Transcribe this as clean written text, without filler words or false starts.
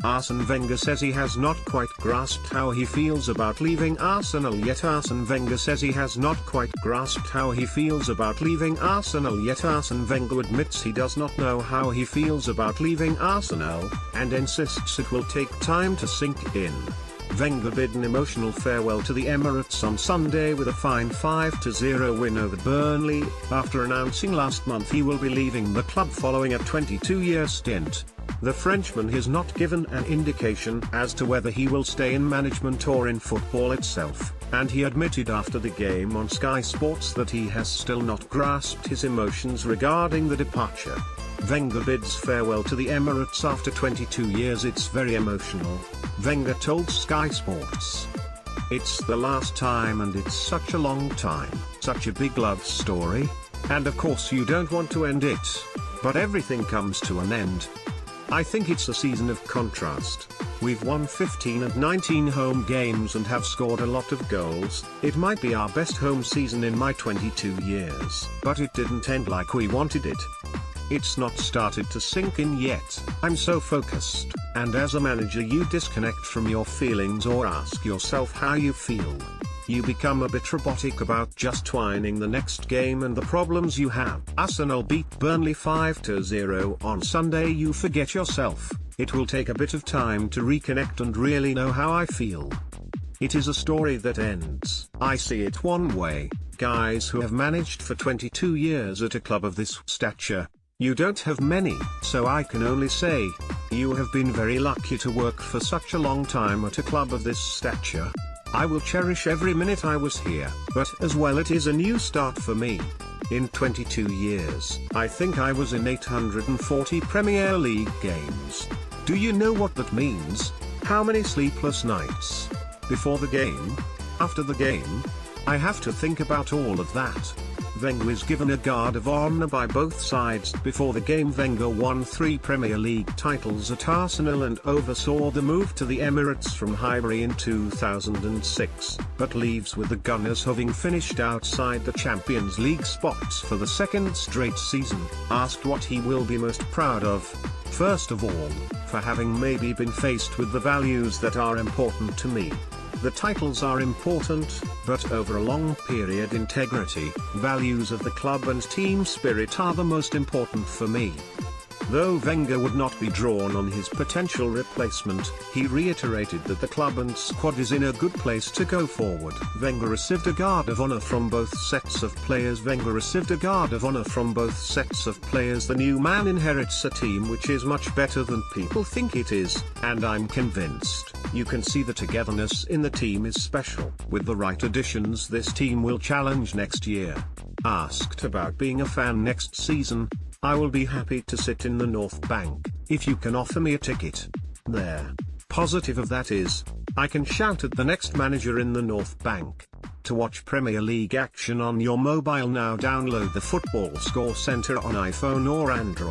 Arsene Wenger says he has not quite grasped how he feels about leaving Arsenal yet. Arsene Wenger says he has not quite grasped how he feels about leaving Arsenal yet. Arsene Wenger admits he does not know how he feels about leaving Arsenal, and insists it will take time to sink in. Wenger bid an emotional farewell to the Emirates on Sunday with a fine 5-0 win over Burnley, after announcing last month he will be leaving the club following a 22-year stint. The Frenchman has not given an indication as to whether he will stay in management or in football itself, and he admitted after the game on Sky Sports that he has still not grasped his emotions regarding the departure. Wenger bids farewell to the Emirates after 22 years. It's very emotional, Wenger told Sky Sports. It's the last time and it's such a long time, such a big love story, and of course you don't want to end it, but everything comes to an end. I think it's a season of contrast. We've won 15 and 19 home games and have scored a lot of goals. It might be our best home season in my 22 years. But it didn't end like we wanted it. It's not started to sink in yet. I'm so focused, and as a manager you disconnect from your feelings or ask yourself how you feel. You become a bit robotic about just winning the next game and the problems you have. Arsenal beat Burnley 5-0 on Sunday. You forget yourself. It will take a bit of time to reconnect and really know how I feel. It is a story that ends. I see it one way. Guys who have managed for 22 years at a club of this stature, you don't have many, so I can only say, you have been very lucky to work for such a long time at a club of this stature. I will cherish every minute I was here, but as well it is a new start for me. In 22 years, I think I was in 840 Premier League games. Do you know what that means? How many sleepless nights? Before the game? After the game? I have to think about all of that. Wenger is given a guard of honor by both sides. Before the game Wenger won 3 Premier League titles at Arsenal and oversaw the move to the Emirates from Highbury in 2006, but leaves with the Gunners having finished outside the Champions League spots for the second straight season. Asked what he will be most proud of, first of all, for having maybe been faced with the values that are important to me. The titles are important, but over a long period integrity, values of the club and team spirit are the most important for me. Though Wenger would not be drawn on his potential replacement, he reiterated that the club and squad is in a good place to go forward. Wenger received a guard of honor from both sets of players. Wenger received a guard of honor from both sets of players. The new man inherits a team which is much better than people think it is, and I'm convinced. You can see the togetherness in the team is special. With the right additions this team will challenge next year. Asked about being a fan next season, I will be happy to sit in the North Bank, if you can offer me a ticket. There. Positive of that is, I can shout at the next manager in the North Bank. To watch Premier League action on your mobile now, download the Football Score Center on iPhone or Android.